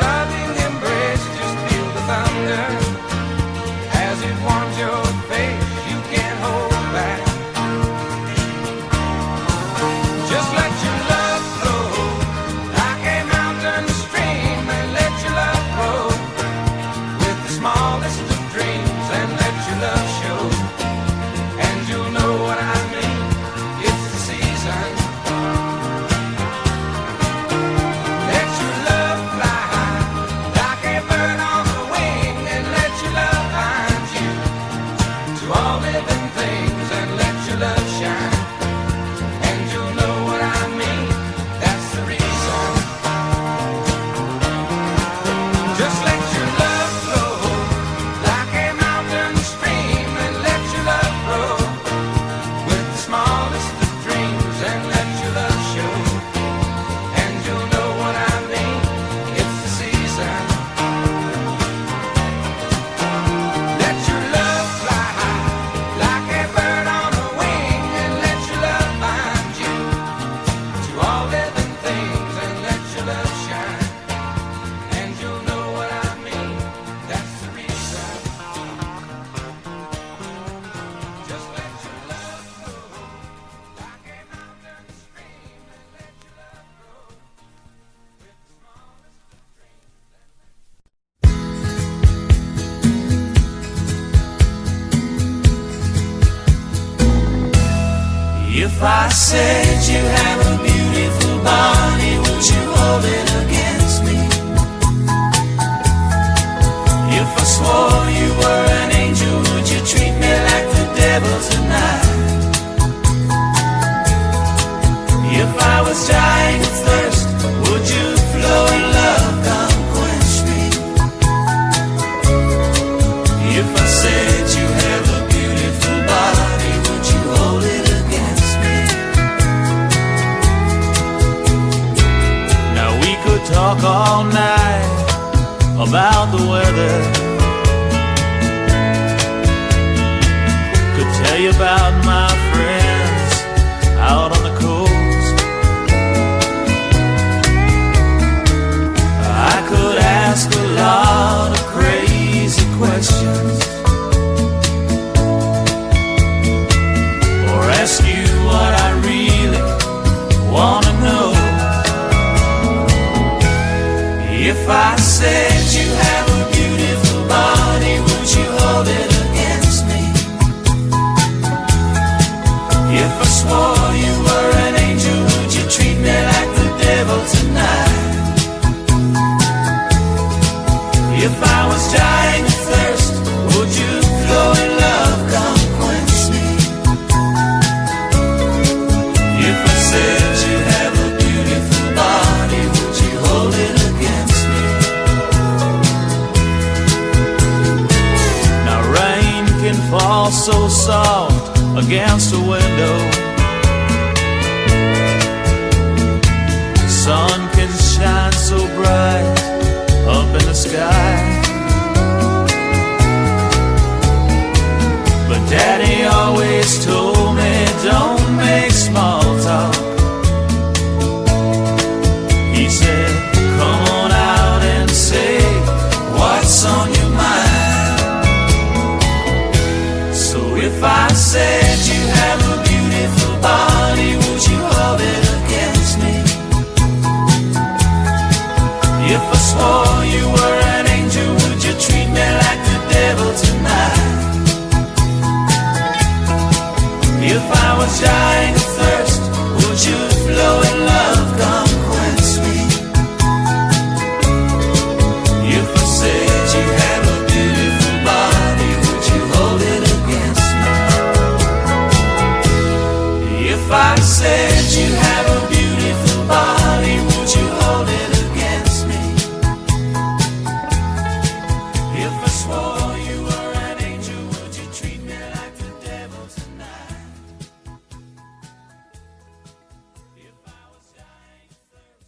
loving embrace, just feel the thunder as it warms your face. You can't hold back. Just let your love flow like a mountain stream, and let your love grow with the smallest of dreams, and let your love show, and you'll know what I mean. It's the season. Let your love fly high like a bird on the wing, and let your love find you to all living things, and let your love shine, and you'll know what I mean. That's the reason. Just let your love flow like a mountain stream, and let your love grow with the smallest of dreams, and let your love show, and you'll know what I mean. It's the season. Let your love fly high like a bird on a wing, and let your love find you to all living things, and let your love shine, and you'll know what I mean. That's the reason. Just let your love flow like a mountain stream, and let your love grow with the smallest of dreams. If I said you have a beautiful body, would you hold it against me? If I swore you were an angel, would you treat me like the devil tonight? If I was dying of thirst, would you flow in love, come quench me? If I said you have a beautiful body, would you hold it against me? Now we could talk all night about the weather, could tell you about my friends out on the coast. I could ask a lot of crazy questions, or ask you what I really want to know. If I said you have a beautiful body, would you hold it against me? If I swore you were an angel, would you treat me like the devil tonight? If I was dying of thirst, would you flow in love, come quench me? If I said you have a beautiful body, would you hold it against me? Now rain can fall so soft against a window, sun can shine so bright up in the sky, but Daddy always told me don't make small talk. He said come on out and say what's on your mind. So if I said you have a beautiful body, would you hold it against me? If I swore you were an angel, would you treat me like the devil tonight? If I was dying of thirst, would you flow in love, come quench me? If I said you have a beautiful body, would you hold it against me? If I said you have a beautiful body, would you hold it against me? If I swore you were an angel, would you treat me like the devil tonight? If I was dying of thirst,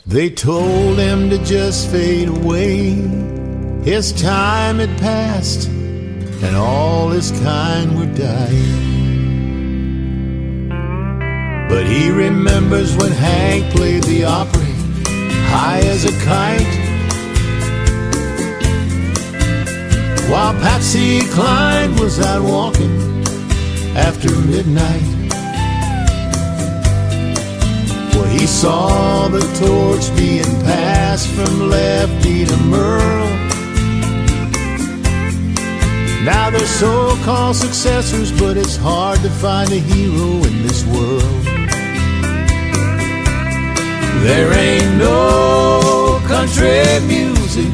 They told him to just fade away, His time had passed, and all his kind were dying. But he remembers when Hank played the Opry, high as a kite, while Patsy Cline was out walking after midnight. Well, he saw the torch being passed from Lefty to Merle. Now they're so-called successors, but it's hard to find a hero in this world. There ain't no country music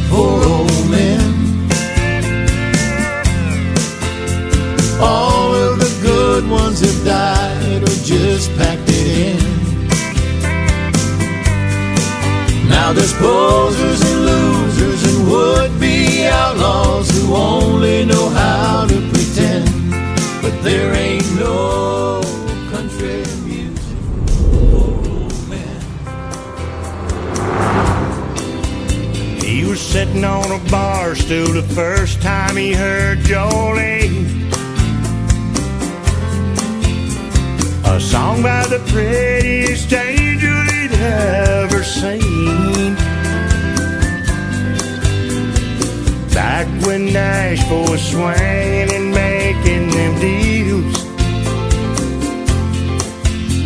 for old men. All of the good ones have died or just packed it in. Now there's posers and losers and would-be outlaws who only know how to pretend. But there ain't no country music for old men. He was sitting on a bar stool the first time he heard Jolene, a song by the prettiest angel he'd ever seen. Back when Nashville was swinging and making them deals,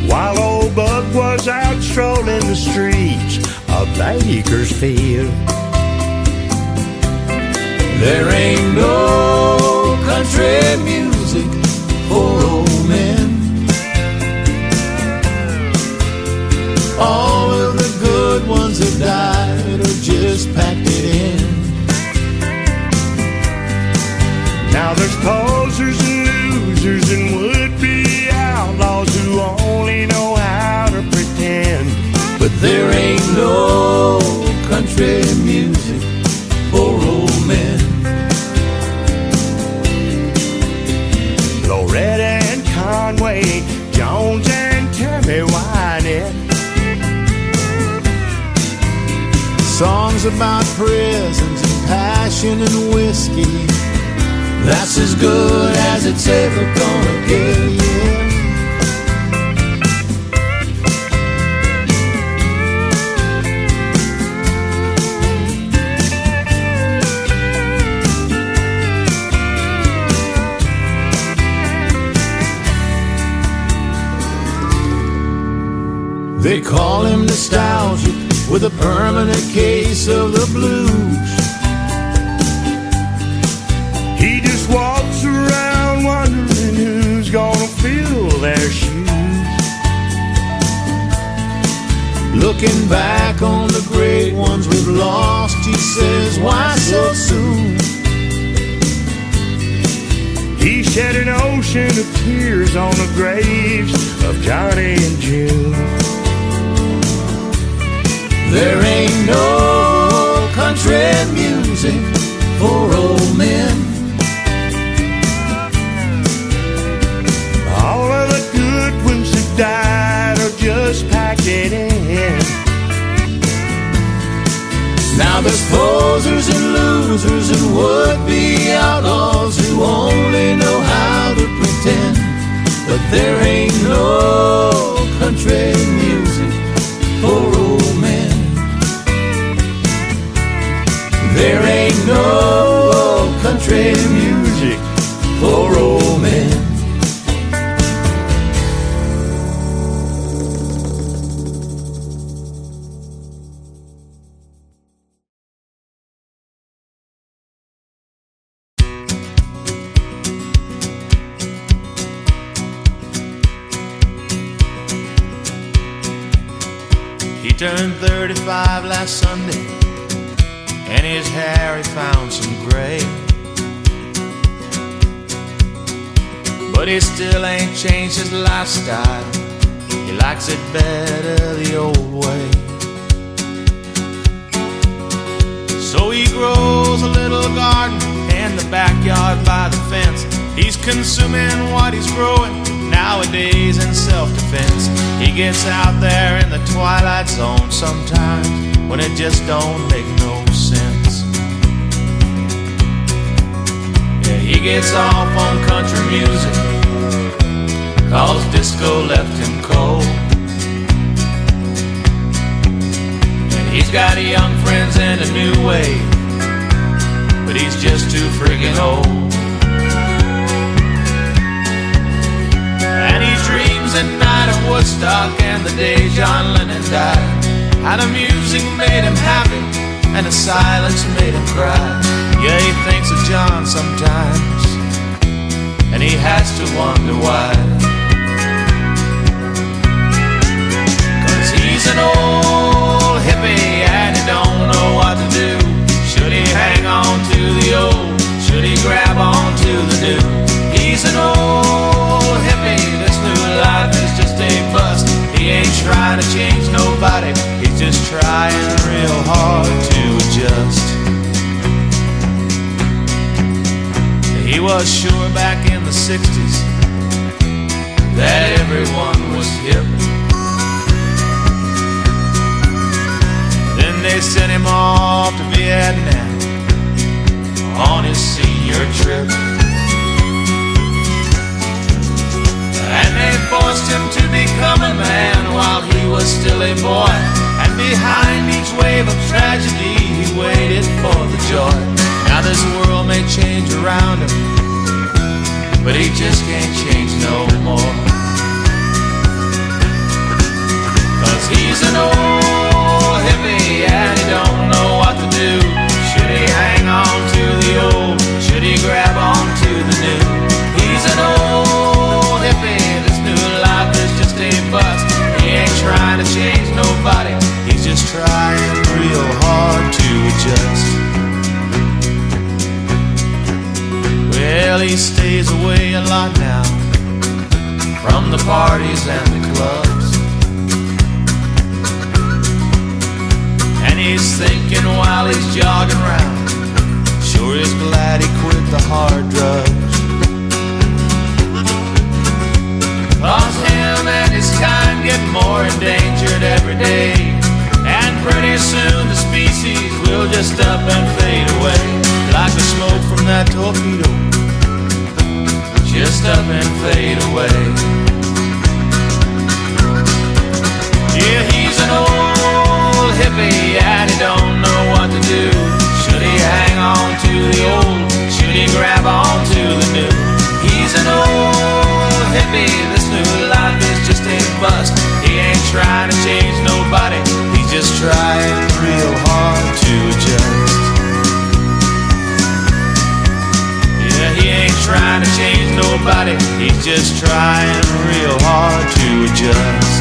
while old Buck was out strolling the streets of Bakersfield. There ain't no country music for old men. All of the good ones have died or just packed it in. Now there's posers and losers and would-be outlaws who only know how to pretend. But there ain't no country music for old men. Loretta and Conway, Jones and Tammy Wynette, songs about prisons and passion and whiskey, that's as good as it's ever gonna get, yeah. They call him nostalgic with a permanent case of the blues. he just walks around wondering who's gonna fill their shoes. Looking back on the great ones we've lost, he says, why so soon? He shed an ocean of tears on the graves of Johnny and June. There ain't no country music for old men. All of the good ones have died or just packed it in. Now there's posers and losers and would-be outlaws who only know how to pretend. But there ain't no country music for old men. There ain't no country music for old men. He turned 35 last Sunday, and his hair he found some gray. But he still ain't changed his lifestyle. He likes it better the old way. So he grows a little garden in the backyard by the fence. He's consuming what he's growing nowadays in self-defense. He gets out there in the twilight zone sometimes when it just don't make no sense. gets off on country music, 'cause disco left him cold. And he's got young friends and a new wave, but he's just too friggin' old. And he dreams at night of Woodstock and the day John Lennon died. How the music made him happy and the silence made him cry. Yeah, he thinks of John sometimes, and he has to wonder why. 'Cause he's an old hippie and he don't know what to do. Should he hang on to the old? Should he grab on to the new? He's an old hippie, this new life is just a bust. He ain't trying to change nobody, he's just trying real hard to adjust. He was sure back in the 60s that everyone was hip. Then they sent him off to Vietnam on his senior trip. And they forced him to become a man while he was still a boy. And behind each wave of tragedy, he waited for the joy. Now this world may change around him, but he just can't change no more. 'Cause he's an old hippie and he don't know what to do. Should he hang on to the old? Should he grab on to the new? He's an old hippie, this new life is just a bust. He ain't trying to change nobody, he's just trying real hard to adjust. Well, he stays away a lot now from the parties and the clubs. And he's thinking while he's jogging around, sure is glad he quit the hard drugs. 'Cause him and his kind get more endangered every day, and pretty soon the species will just up and fade away, like the smoke from that torpedo, just up and fade away. Yeah, he's an old hippie and he don't know what to do. Should he hang on to the old? Should he grab on to the new? He's an old hippie, this new life is just a bust. He ain't trying to change nobody, he's just trying real hard to adjust. Yeah, he ain't trying to change nobody, he's just trying real hard to adjust.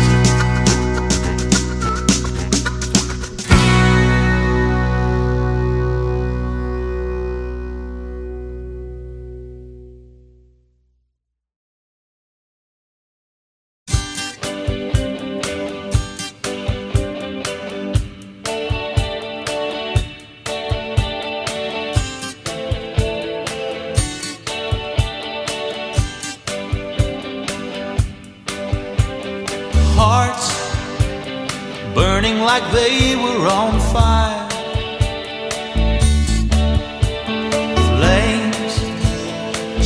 Hearts burning like they were on fire, flames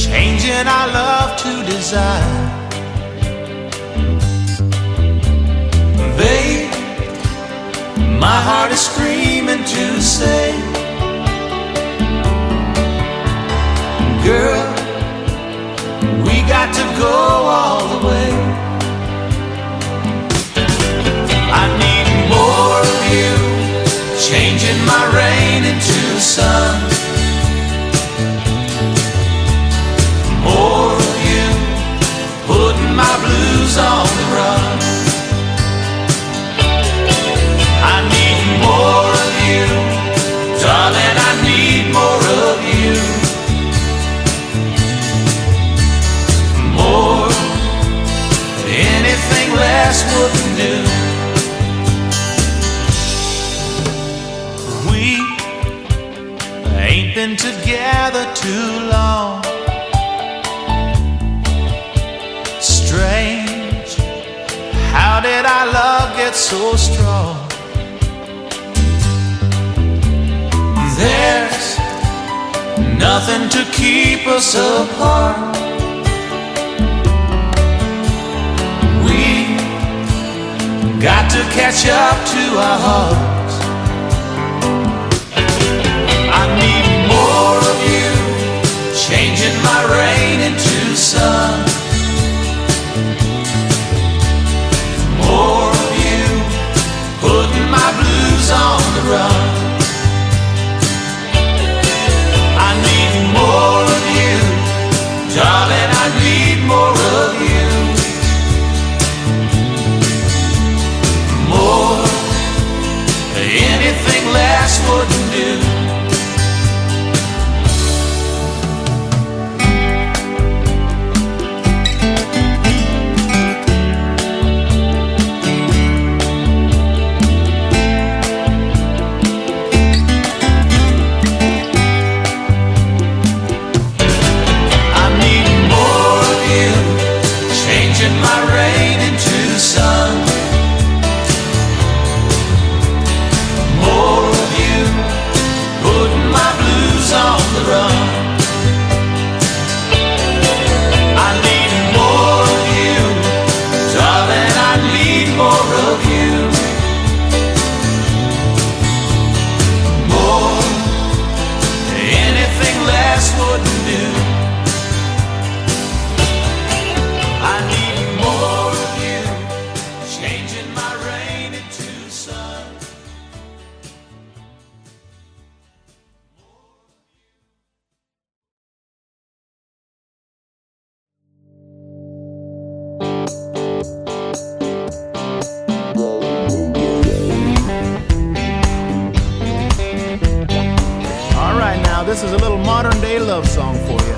changing our love to desire. Babe, my heart is screaming to say, girl, we got to go all the way. I need more of you, changing my rain into sun. More of you, putting my blues on the run. I need more of you, darling, I need more of you. More, anything less wouldn't do. Ain't been together too long. Strange, how did our love get so strong? There's nothing to keep us apart. We got to catch up to our hearts. I need more of you, changing my rain into sun. More of you, putting my blues on the run. I need more of you, darling, I need more of you. More, anything less wouldn't do. This is a little modern day love song for you.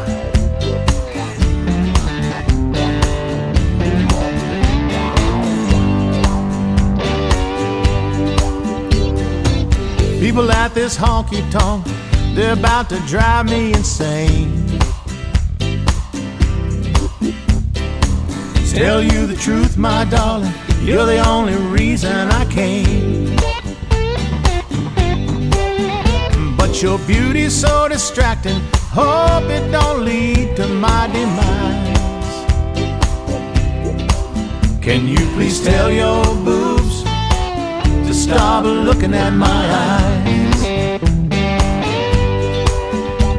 People at this honky-tonk, they're about to drive me insane. Tell you the truth, my darling, you're the only reason I came. But your beauty's so distracting, hope it don't lead to my demise. Can you please tell your boobs to stop looking at my eyes?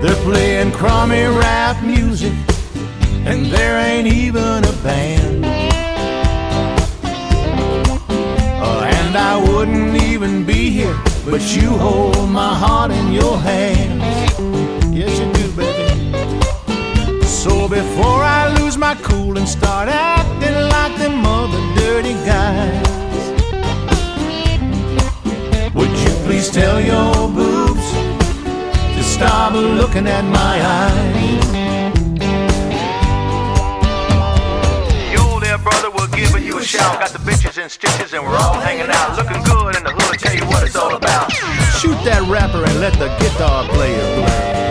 They're playing crummy rap music, and there ain't even a band. And I wouldn't even be here, but you hold my heart in your hands. Yes, you do, baby. So before I lose my cool and start acting like them other dirty guys, would you please tell your boobs to stop looking at my eyes? Yo there, brother, we're giving you a shout. Got the bitches in stitches and we're all hanging out, looking good in the hood. Tell you what it's all about. Shoot that rapper and let the guitar player play.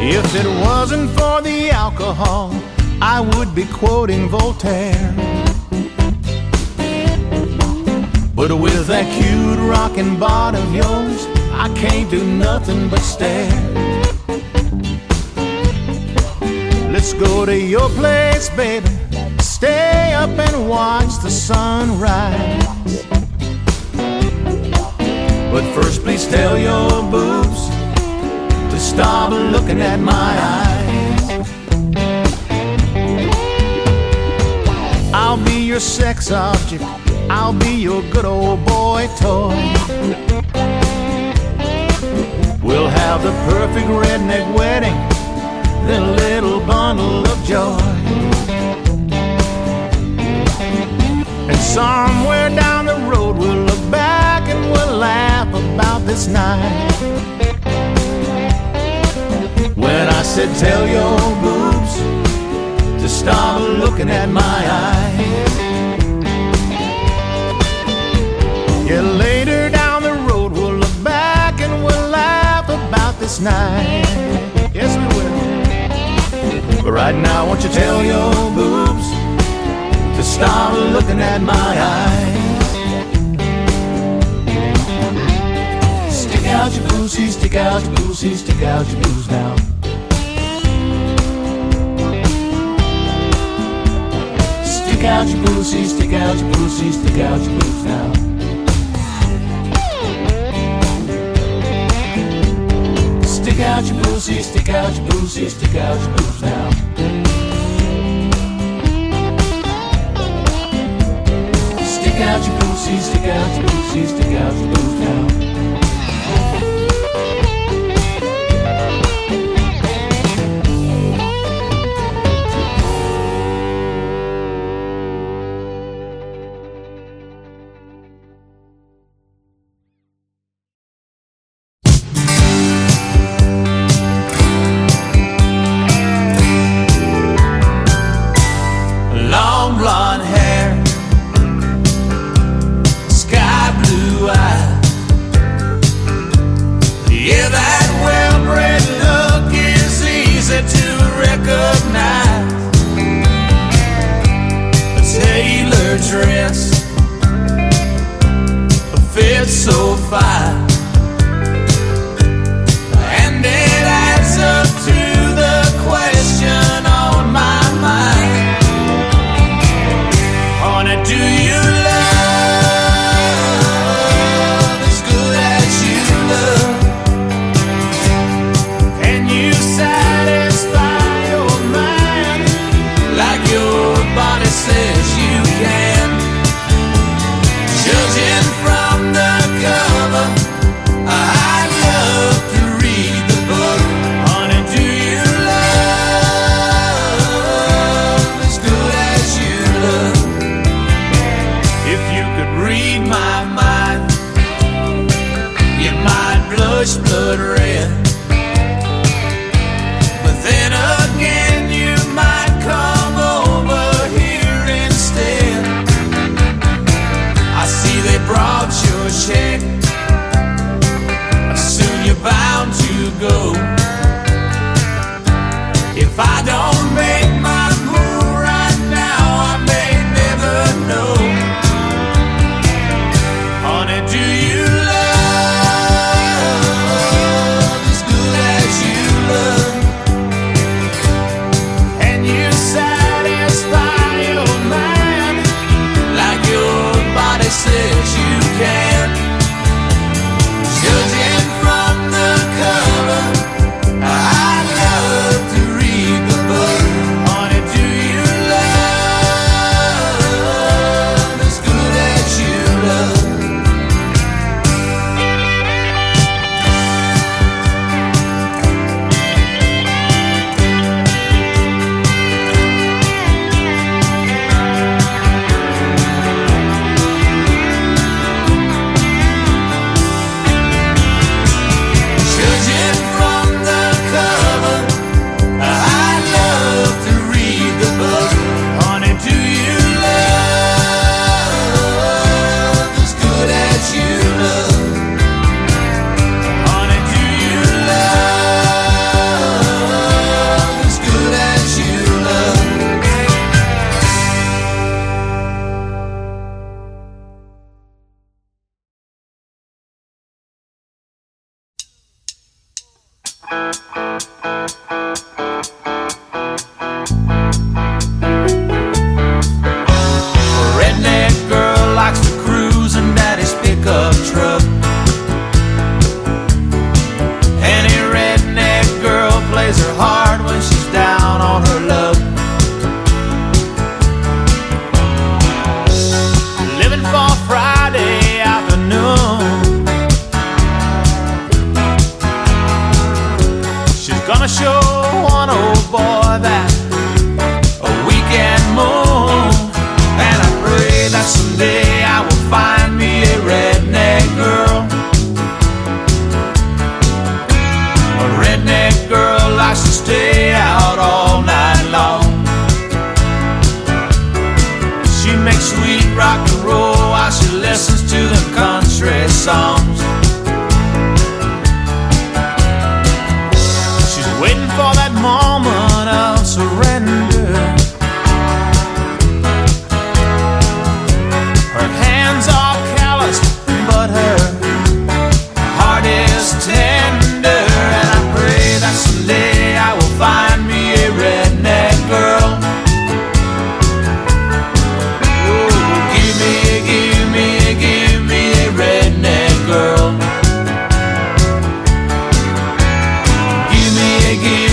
If it wasn't for the alcohol, I would be quoting Voltaire. But with that cute rockin' body of yours, I can't do nothing but stare. Let's go to your place, baby. Stay up and watch the sunrise. But first, please tell your boobs to stop looking at my eyes. I'll be your sex object, I'll be your good old boy toy. We'll have the perfect redneck wedding, then a little bundle of joy. And somewhere down the road we'll look back and we'll laugh about this night. When I said tell your boobs to stop looking at my eyes. Yeah, later down the road we'll look back and we'll laugh about this night. Yes, we will. But right now, won't you tell your boobs to stop looking at my eyes? Stick out your boosie, stick out your boosie, stick out your boobs now. Stick out your boosie, stick out your boosie, stick out your boobs now. Stick out your boosie, stick out your boosie, stick out your boobs now. Stick out your boosie, stick out your boosie, stick out your boobs now. Long blonde hair, sky blue eyes. Yeah, that well-bred look is easy to recognize. A tailored dress, a fit so fine, and it adds up to the question on my mind. Honey, do you love as good as you love? Can you satisfy your mind like your body says you can? Judging from the cover, I'd love to read the book. Honey, do you love as good as you love? If you could read my mind, you might blush blood red. But then again, you might come over here instead. I see they brought your check. Soon you're bound to go. If I don't make my move right now, I may never know. Honey, do you love as good as you love? Can you satisfy your mind like your body says you can? Judging from the cover, I'd love to read the book. Honey, do you love as good as you love? Judging from the cover, I'd love to read the book. Honey, do you love as good as you love? Honey, do you love as good as you love? A redneck girl likes to cruise in daddy's pickup truck. Any redneck girl plays her hard when she's down on her luck. Living for Friday afternoon. She's gonna show one old boy that a weekend moon. And I pray that someday I will find me a redneck girl. A redneck girl likes to stay out all night long. She makes sweet rock and roll while she listens to them country songs. She's waiting making